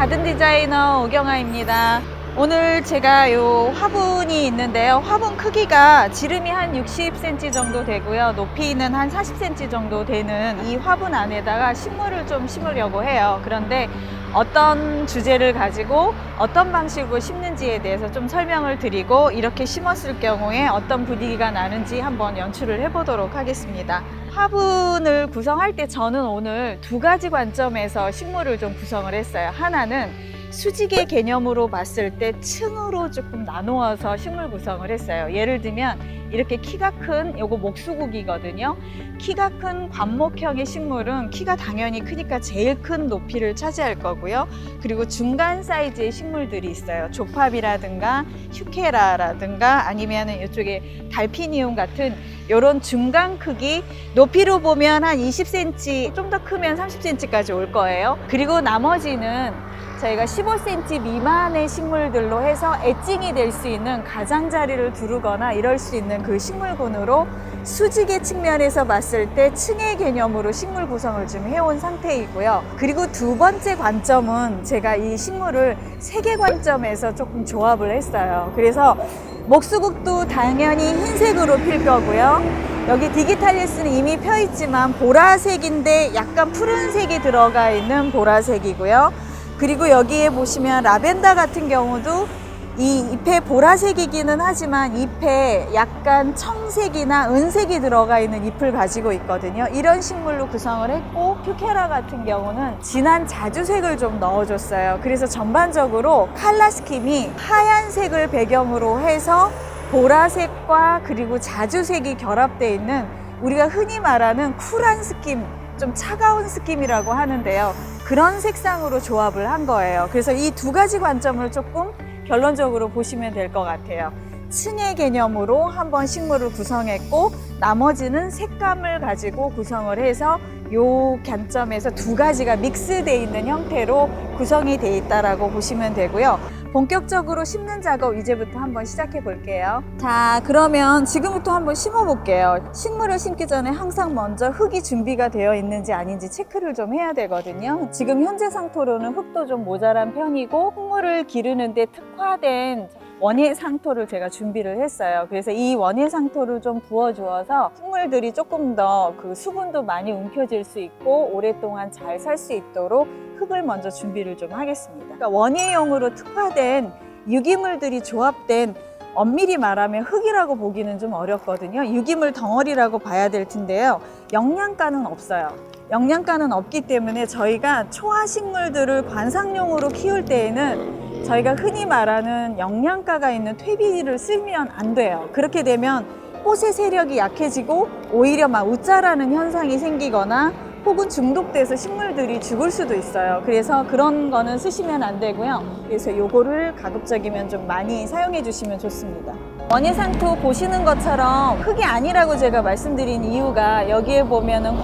가든 디자이너 오경아입니다. 오늘 제가 요 화분이 있는데요. 화분 크기가 지름이 한 60cm 정도 되고요. 높이는 한 40cm 정도 되는 이 화분 안에다가 식물을 좀 심으려고 해요. 그런데 어떤 주제를 가지고 어떤 방식으로 심는지에 대해서 좀 설명을 드리고, 이렇게 심었을 경우에 어떤 분위기가 나는지 한번 연출을 해보도록 하겠습니다. 화분을 구성할 때 저는 오늘 두 가지 관점에서 식물을 좀 구성을 했어요. 하나는 수직의 개념으로 봤을 때 층으로 조금 나누어서 식물 구성을 했어요. 예를 들면 이렇게 키가 큰, 요거 목수국이거든요. 키가 큰 관목형의 식물은 키가 당연히 크니까 제일 큰 높이를 차지할 거고요. 그리고 중간 사이즈의 식물들이 있어요. 조팝이라든가 슈케라라든가 아니면 이쪽에 달피니움 같은 이런 중간 크기, 높이로 보면 한 20cm, 좀 더 크면 30cm까지 올 거예요. 그리고 나머지는 저희가 15cm 미만의 식물들로 해서 애칭이 될 수 있는 가장자리를 두르거나 이럴 수 있는 그 식물군으로 수직의 측면에서 봤을 때 층의 개념으로 식물 구성을 좀 해온 상태이고요. 그리고 두 번째 관점은 제가 이 식물을 세 개 관점에서 조금 조합을 했어요. 그래서 목수국도 당연히 흰색으로 필 거고요. 여기 디기탈리스는 이미 펴 있지만 보라색인데 약간 푸른색이 들어가 있는 보라색이고요. 그리고 여기에 보시면 라벤더 같은 경우도 이 잎에 보라색이기는 하지만 잎에 약간 청색이나 은색이 들어가 있는 잎을 가지고 있거든요. 이런 식물로 구성을 했고, 큐케라 같은 경우는 진한 자주색을 좀 넣어줬어요. 그래서 전반적으로 컬러 스킴이 하얀색을 배경으로 해서 보라색과 그리고 자주색이 결합되어 있는, 우리가 흔히 말하는 쿨한 스킴, 좀 차가운 스킴이라고 하는데요. 그런 색상으로 조합을 한 거예요. 그래서 이 두 가지 관점을 조금 결론적으로 보시면 될 것 같아요. 층의 개념으로 한번 식물을 구성했고, 나머지는 색감을 가지고 구성을 해서 요 관점에서 두 가지가 믹스되어 있는 형태로 구성이 되어 있다라고 보시면 되고요. 본격적으로 심는 작업 이제부터 한번 시작해 볼게요. 자, 그러면 지금부터 한번 심어 볼게요. 식물을 심기 전에 항상 먼저 흙이 준비가 되어 있는지 아닌지 체크를 좀 해야 되거든요. 지금 현재 상토로는 흙도 좀 모자란 편이고, 흙물을 기르는데 특화된 원예 상토를 제가 준비를 했어요. 그래서 이 원예 상토를 좀 부어주어서 식물들이 조금 더 그 수분도 많이 움켜질 수 있고 오랫동안 잘 살 수 있도록 흙을 먼저 준비를 좀 하겠습니다. 그러니까 원예용으로 특화된 유기물들이 조합된, 엄밀히 말하면 흙이라고 보기는 좀 어렵거든요. 유기물 덩어리라고 봐야 될 텐데요. 영양가는 없어요. 영양가는 없기 때문에 저희가 초화식물들을 관상용으로 키울 때에는 저희가 흔히 말하는 영양가가 있는 퇴비를 쓰면 안 돼요. 그렇게 되면 꽃의 세력이 약해지고 오히려 막 웃자라는 현상이 생기거나 혹은 중독돼서 식물들이 죽을 수도 있어요. 그래서 그런 거는 쓰시면 안 되고요. 그래서 요거를 가급적이면 좀 많이 사용해 주시면 좋습니다. 원예상토 보시는 것처럼 흙이 아니라고 제가 말씀드린 이유가, 여기에 보면은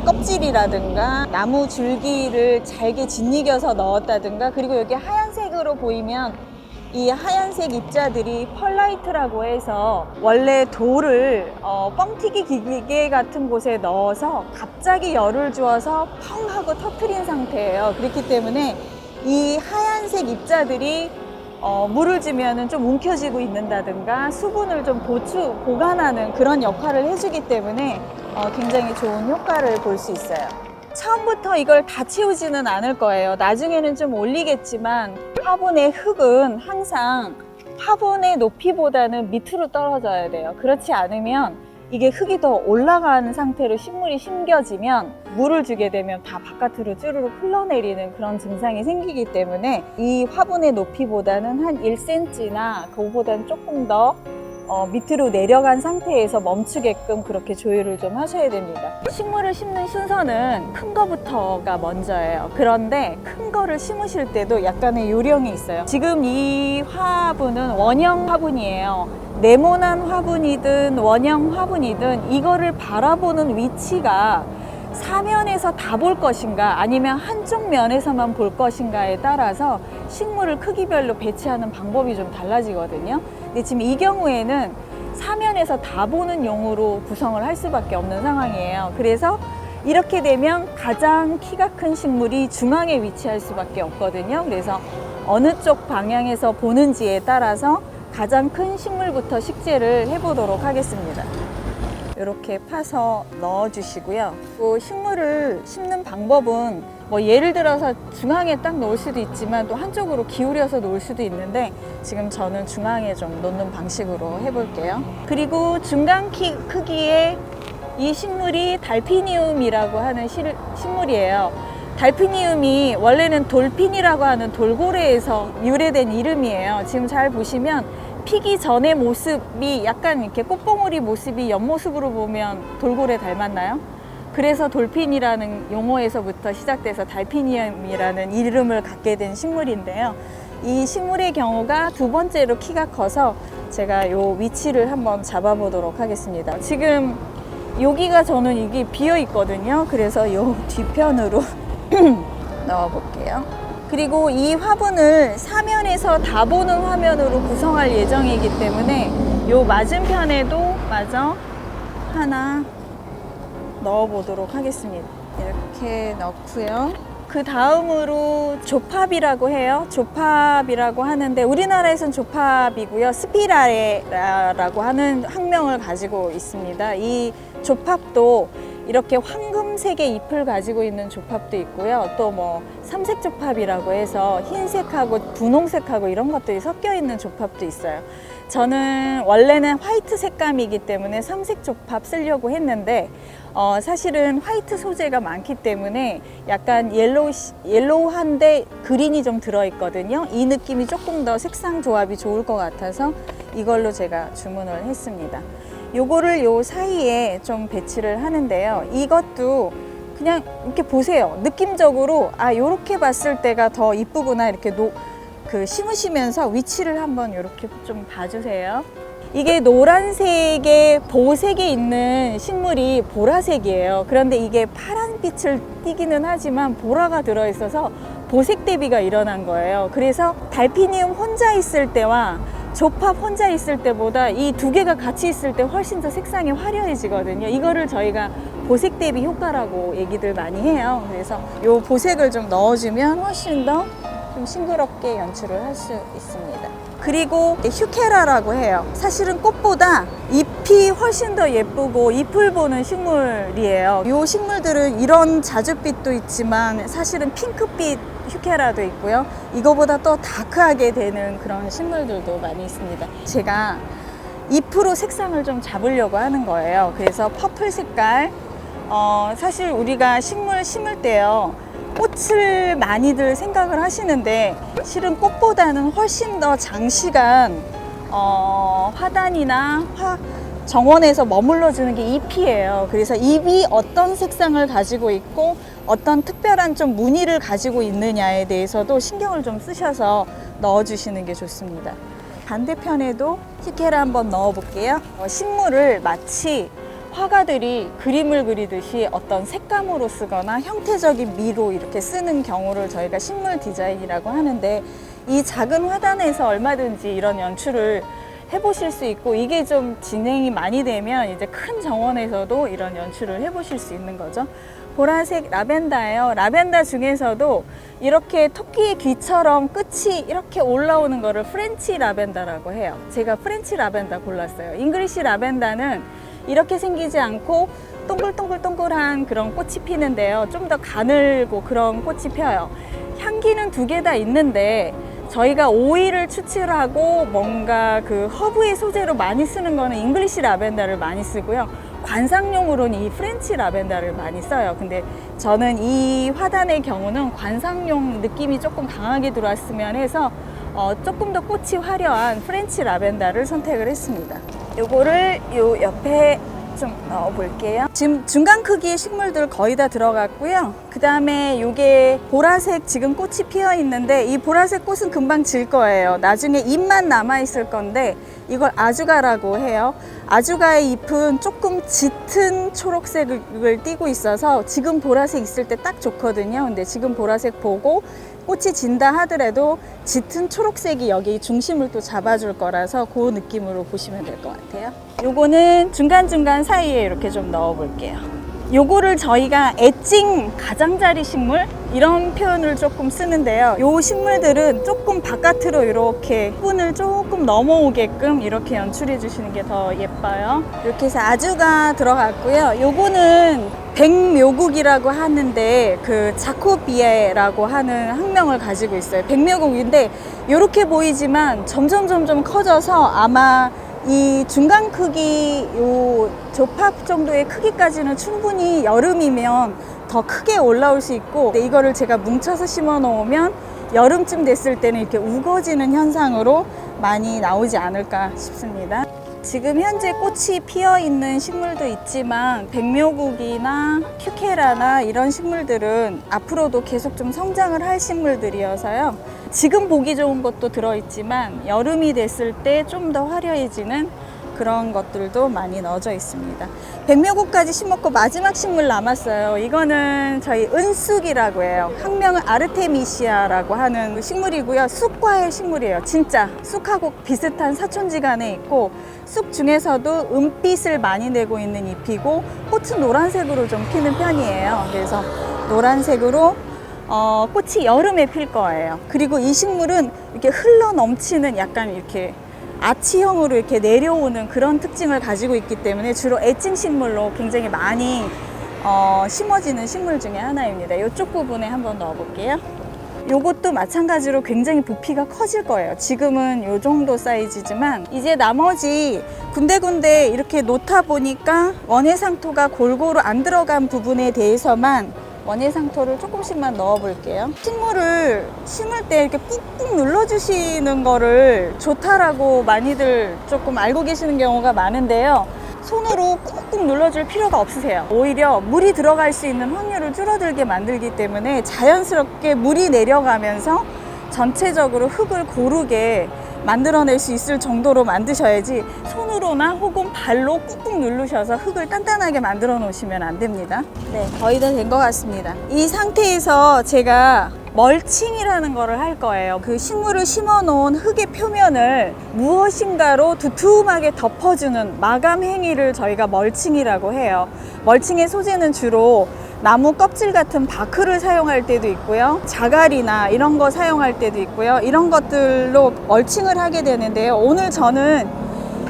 껍질이라든가 나무 줄기를 잘게 짓이겨서 넣었다든가, 그리고 여기 하얀색으로 보이면 이 하얀색 입자들이 펄라이트라고 해서 원래 돌을 뻥튀기 기계 같은 곳에 넣어서 갑자기 열을 주어서 펑 하고 터트린 상태예요. 그렇기 때문에 이 하얀색 입자들이 물을 주면은 좀 움켜쥐고 있는다든가 수분을 좀 보관하는 그런 역할을 해주기 때문에 굉장히 좋은 효과를 볼 수 있어요. 처음부터 이걸 다 채우지는 않을 거예요. 나중에는 좀 올리겠지만 화분의 흙은 항상 화분의 높이보다는 밑으로 떨어져야 돼요. 그렇지 않으면 이게 흙이 더 올라간 상태로 식물이 심겨지면 물을 주게 되면 다 바깥으로 쭈르륵 흘러내리는 그런 증상이 생기기 때문에 이 화분의 높이보다는 한 1cm나 그거보다는 조금 더 밑으로 내려간 상태에서 멈추게끔 그렇게 조율을 좀 하셔야 됩니다. 식물을 심는 순서는 큰 거부터가 먼저예요. 그런데 큰 거를 심으실 때도 약간의 요령이 있어요. 지금 이 화분은 원형 화분이에요. 네모난 화분이든 원형 화분이든 이거를 바라보는 위치가 사면에서 다 볼 것인가 아니면 한쪽 면에서만 볼 것인가에 따라서 식물을 크기별로 배치하는 방법이 좀 달라지거든요. 근데 지금 이 경우에는 사면에서 다 보는 용으로 구성을 할 수밖에 없는 상황이에요. 그래서 이렇게 되면 가장 키가 큰 식물이 중앙에 위치할 수밖에 없거든요. 그래서 어느 쪽 방향에서 보는지에 따라서 가장 큰 식물부터 식재를 해보도록 하겠습니다. 이렇게 파서 넣어주시고요. 또 식물을 심는 방법은 뭐 예를 들어서 중앙에 딱 놓을 수도 있지만 또 한쪽으로 기울여서 놓을 수도 있는데 지금 저는 중앙에 좀 놓는 방식으로 해볼게요. 그리고 중간 크기의 이 식물이 달피니움이라고 하는 식물이에요. 달피니움이 원래는 돌핀이라고 하는 돌고래에서 유래된 이름이에요. 지금 잘 보시면 피기 전의 모습이 약간 이렇게 꽃봉오리 모습이 옆모습으로 보면 돌고래 닮았나요? 그래서 돌핀이라는 용어에서부터 시작돼서 달피니움이라는 이름을 갖게 된 식물인데요. 이 식물의 경우가 두 번째로 키가 커서 제가 요 위치를 한번 잡아보도록 하겠습니다. 지금 여기가 저는 이게 비어 있거든요. 그래서 요 뒤편으로 넣어볼게요. 그리고 이 화분을 사면에서 다 보는 화면으로 구성할 예정이기 때문에 요 맞은편에도 마저 하나 넣어보도록 하겠습니다. 이렇게 넣고요. 그 다음으로 조팝이라고 해요. 조팝이라고 하는데 우리나라에선 조팝이고요. 스피라레라고 하는 학명을 가지고 있습니다. 이 조팝도 이렇게 황금색의 잎을 가지고 있는 조팝도 있고요. 또 뭐 삼색 조팝이라고 해서 흰색하고 분홍색하고 이런 것들이 섞여 있는 조팝도 있어요. 저는 원래는 화이트 색감이기 때문에 삼색 조팝 쓰려고 했는데 사실은 화이트 소재가 많기 때문에 약간 옐로우한데 그린이 좀 들어있거든요. 이 느낌이 조금 더 색상 조합이 좋을 것 같아서 이걸로 제가 주문을 했습니다. 요거를 요 사이에 좀 배치를 하는데요. 이것도 그냥 이렇게 보세요. 느낌적으로 요렇게 봤을 때가 더 이쁘구나 이렇게 심으시면서 위치를 한번 이렇게 좀 봐주세요. 이게 노란색의 보색에 있는 식물이 보라색이에요. 그런데 이게 파란빛을 띠기는 하지만 보라가 들어있어서 보색 대비가 일어난 거예요. 그래서 달피니움 혼자 있을 때와 조팝 혼자 있을 때보다 이 두 개가 같이 있을 때 훨씬 더 색상이 화려해지거든요. 이거를 저희가 보색 대비 효과라고 얘기들 많이 해요. 그래서 이 보색을 좀 넣어주면 훨씬 더 좀 싱그럽게 연출을 할 수 있습니다. 그리고 휴케라라고 해요. 사실은 꽃보다 잎이 훨씬 더 예쁘고 잎을 보는 식물이에요. 이 식물들은 이런 자줏빛도 있지만 사실은 핑크빛 휴케라도 있고요. 이거보다 또 다크하게 되는 그런 식물들도 많이 있습니다. 제가 잎으로 색상을 좀 잡으려고 하는 거예요. 그래서 퍼플 색깔, 사실 우리가 식물 심을 때요. 꽃을 많이들 생각을 하시는데 실은 꽃보다는 훨씬 더 장시간 화단이나 정원에서 머물러 주는 게 잎이에요. 그래서 잎이 어떤 색상을 가지고 있고 어떤 특별한 좀 무늬를 가지고 있느냐에 대해서도 신경을 좀 쓰셔서 넣어 주시는 게 좋습니다. 반대편에도 휴케라 한번 넣어 볼게요. 식물을 마치 화가들이 그림을 그리듯이 어떤 색감으로 쓰거나 형태적인 미로 이렇게 쓰는 경우를 저희가 식물 디자인이라고 하는데 이 작은 화단에서 얼마든지 이런 연출을 해보실 수 있고 이게 좀 진행이 많이 되면 이제 큰 정원에서도 이런 연출을 해보실 수 있는 거죠. 보라색 라벤더예요. 라벤더 중에서도 이렇게 토끼의 귀처럼 끝이 이렇게 올라오는 거를 프렌치 라벤더라고 해요. 제가 프렌치 라벤더 골랐어요. 잉글리시 라벤더는 이렇게 생기지 않고 동글동글동글한 그런 꽃이 피는데요. 좀 더 가늘고 그런 꽃이 펴요. 향기는 두 개 다 있는데 저희가 오일을 추출하고 뭔가 그 허브의 소재로 많이 쓰는 거는 잉글리시 라벤더를 많이 쓰고요. 관상용으로는 이 프렌치 라벤더를 많이 써요. 근데 저는 이 화단의 경우는 관상용 느낌이 조금 강하게 들어왔으면 해서 조금 더 꽃이 화려한 프렌치 라벤더를 선택을 했습니다. 요거를 요 옆에 좀 넣어 볼게요. 지금 중간 크기의 식물들 거의 다 들어갔고요. 그 다음에 요게 보라색 지금 꽃이 피어 있는데 이 보라색 꽃은 금방 질 거예요. 나중에 잎만 남아 있을 건데 이걸 아주가라고 해요. 아주가의 잎은 조금 짙은 초록색을 띠고 있어서 지금 보라색 있을 때 딱 좋거든요. 근데 지금 보라색 보고 꽃이 진다 하더라도 짙은 초록색이 여기 중심을 또 잡아줄 거라서 그 느낌으로 보시면 될 것 같아요. 요거는 중간중간 사이에 이렇게 좀 넣어 볼게요. 요거를 저희가 애칭 가장자리 식물 이런 표현을 조금 쓰는데요. 요 식물들은 조금 바깥으로 이렇게 화분을 조금 넘어오게끔 이렇게 연출해 주시는 게 더 예뻐요. 이렇게 해서 아주가 들어갔고요. 요거는 백묘국이라고 하는데 그 자코비에라고 하는 학명을 가지고 있어요. 백묘국인데 이렇게 보이지만 점점 커져서 아마 이 중간 크기 요 조팝 정도의 크기까지는 충분히 여름이면 더 크게 올라올 수 있고, 근데 이거를 제가 뭉쳐서 심어 놓으면 여름쯤 됐을 때는 이렇게 우거지는 현상으로 많이 나오지 않을까 싶습니다. 지금 현재 꽃이 피어 있는 식물도 있지만 백묘국이나 큐케라나 이런 식물들은 앞으로도 계속 좀 성장을 할 식물들이어서요. 지금 보기 좋은 것도 들어있지만 여름이 됐을 때 좀 더 화려해지는 그런 것들도 많이 넣어져 있습니다. 백묘국까지 심었고 마지막 식물 남았어요. 이거는 저희 은쑥이라고 해요. 학명은 아르테미시아라고 하는 식물이고요. 쑥과의 식물이에요. 진짜 쑥하고 비슷한 사촌지간에 있고, 쑥 중에서도 은빛을 많이 내고 있는 잎이고 꽃은 노란색으로 좀 피는 편이에요. 그래서 노란색으로 꽃이 여름에 필 거예요. 그리고 이 식물은 이렇게 흘러 넘치는 약간 이렇게 아치형으로 이렇게 내려오는 그런 특징을 가지고 있기 때문에 주로 애칭 식물로 굉장히 많이 심어지는 식물 중에 하나입니다. 이쪽 부분에 한번 넣어 볼게요. 요것도 마찬가지로 굉장히 부피가 커질 거예요. 지금은 요 정도 사이즈지만 이제 나머지 군데군데 이렇게 놓다 보니까 원예상토가 골고루 안 들어간 부분에 대해서만 원예상토를 조금씩만 넣어 볼게요. 식물을 심을 때 이렇게 꾹꾹 눌러주시는 거를 좋다라고 많이들 조금 알고 계시는 경우가 많은데요. 손으로 꾹꾹 눌러줄 필요가 없으세요. 오히려 물이 들어갈 수 있는 확률을 줄어들게 만들기 때문에 자연스럽게 물이 내려가면서 전체적으로 흙을 고르게 만들어낼 수 있을 정도로 만드셔야지 손으로나 혹은 발로 꾹꾹 누르셔서 흙을 단단하게 만들어 놓으시면 안 됩니다. 네, 거의 다 된 것 같습니다. 이 상태에서 제가 멀칭이라는 거를 할 거예요. 그 식물을 심어 놓은 흙의 표면을 무엇인가로 두툼하게 덮어주는 마감 행위를 저희가 멀칭이라고 해요. 멀칭의 소재는 주로 나무 껍질 같은 바크를 사용할 때도 있고요, 자갈이나 이런 거 사용할 때도 있고요, 이런 것들로 멀칭을 하게 되는데요. 오늘 저는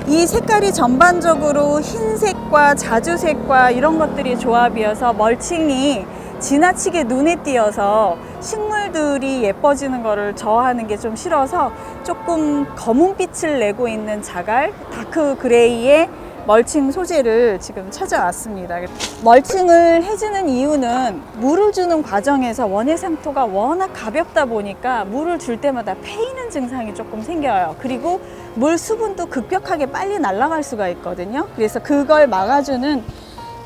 이 색깔이 전반적으로 흰색과 자주색과 이런 것들이 조합이어서 멀칭이 지나치게 눈에 띄어서 식물들이 예뻐지는 거를 저하는 게 좀 싫어서 조금 검은빛을 내고 있는 자갈, 다크 그레이의 멀칭 소재를 지금 찾아왔습니다. 멀칭을 해주는 이유는 물을 주는 과정에서 원예상토가 워낙 가볍다 보니까 물을 줄 때마다 패이는 증상이 조금 생겨요. 그리고 물 수분도 급격하게 빨리 날아갈 수가 있거든요. 그래서 그걸 막아주는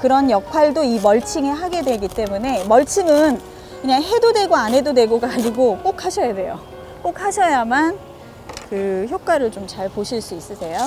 그런 역할도 이 멀칭이 하게 되기 때문에 멀칭은 그냥 해도 되고 안 해도 되고가 아니고 꼭 하셔야 돼요. 꼭 하셔야만 그 효과를 좀 잘 보실 수 있으세요.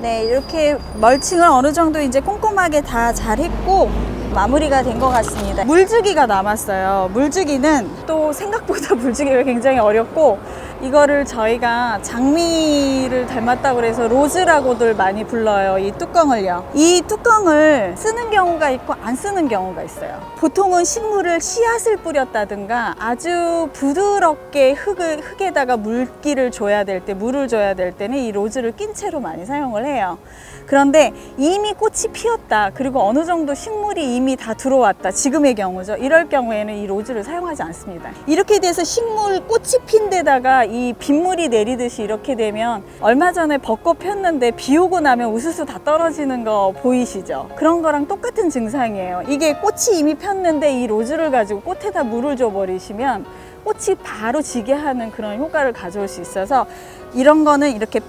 네, 이렇게 멀칭을 어느 정도 이제 꼼꼼하게 다 잘 했고 마무리가 된 것 같습니다. 물주기가 남았어요. 물주기는 또 생각보다 물주기가 굉장히 어렵고, 이거를 저희가 장미를 닮았다고 해서 로즈라고들 많이 불러요. 이 뚜껑을요. 이 뚜껑을 쓰는 경우가 있고 안 쓰는 경우가 있어요. 보통은 식물을 씨앗을 뿌렸다든가 아주 부드럽게 흙에다가 물기를 줘야 될 때, 물을 줘야 될 때는 이 로즈를 낀 채로 많이 사용을 해요. 그런데 이미 꽃이 피었다, 그리고 어느 정도 식물이 이미 다 들어왔다, 지금의 경우죠. 이럴 경우에는 이 로즈를 사용하지 않습니다. 이렇게 돼서 식물 꽃이 핀 데다가 이 빗물이 내리듯이 이렇게 되면, 얼마 전에 벚꽃 폈는데 비 오고 나면 우수수 다 떨어지는 거 보이시죠? 그런 거랑 똑같은 증상이에요. 이게 꽃이 이미 폈는데 이 로즈를 가지고 꽃에다 물을 줘 버리시면 꽃이 바로 지게 하는 그런 효과를 가져올 수 있어서 이런 거는 이렇게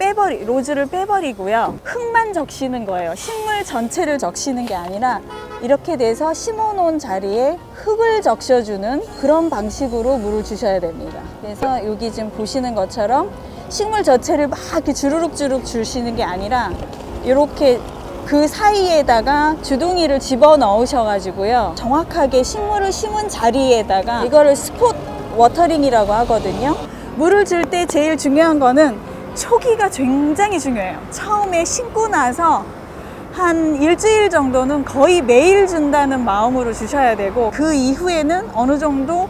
로즈를 빼버리고요, 흙만 적시는 거예요. 식물 전체를 적시는 게 아니라 이렇게 돼서 심어 놓은 자리에 흙을 적셔주는 그런 방식으로 물을 주셔야 됩니다. 그래서 여기 지금 보시는 것처럼 식물 전체를 막 이렇게 주르륵 주시는 게 아니라 이렇게 그 사이에다가 주둥이를 집어 넣으셔 가지고요, 정확하게 식물을 심은 자리에다가 이거를 스폿 워터링이라고 하거든요. 물을 줄 때 제일 중요한 거는 초기가 굉장히 중요해요. 처음에 심고 나서 한 일주일 정도는 거의 매일 준다는 마음으로 주셔야 되고, 그 이후에는 어느 정도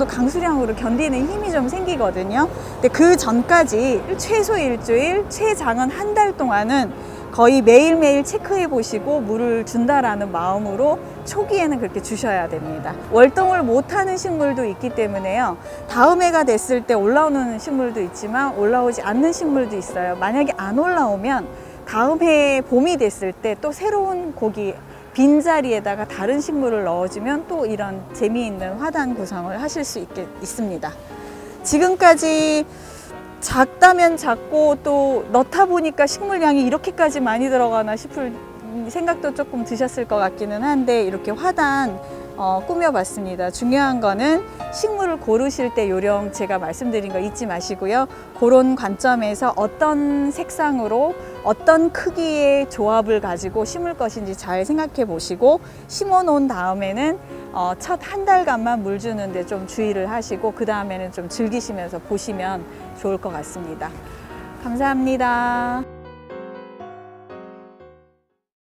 강수량으로 견디는 힘이 좀 생기거든요. 근데 그 전까지 최소 일주일, 최장은 한 달 동안은 거의 매일매일 체크해 보시고 물을 준다라는 마음으로 초기에는 그렇게 주셔야 됩니다. 월동을 못하는 식물도 있기 때문에요. 다음 해가 됐을 때 올라오는 식물도 있지만 올라오지 않는 식물도 있어요. 만약에 안 올라오면 다음 해 봄이 됐을 때 또 새로운 고기 빈자리에다가 다른 식물을 넣어주면 또 이런 재미있는 화단 구성을 하실 수 있습니다. 지금까지 작다면 작고 또 넣다 보니까 식물량이 이렇게까지 많이 들어가나 싶을 생각도 조금 드셨을 것 같기는 한데, 이렇게 화단 꾸며봤습니다. 중요한 거는 식물을 고르실 때 요령 제가 말씀드린 거 잊지 마시고요. 그런 관점에서 어떤 색상으로 어떤 크기의 조합을 가지고 심을 것인지 잘 생각해 보시고, 심어 놓은 다음에는 첫 한 달간만 물 주는데 좀 주의를 하시고, 그 다음에는 좀 즐기시면서 보시면 좋을 것 같습니다. 감사합니다.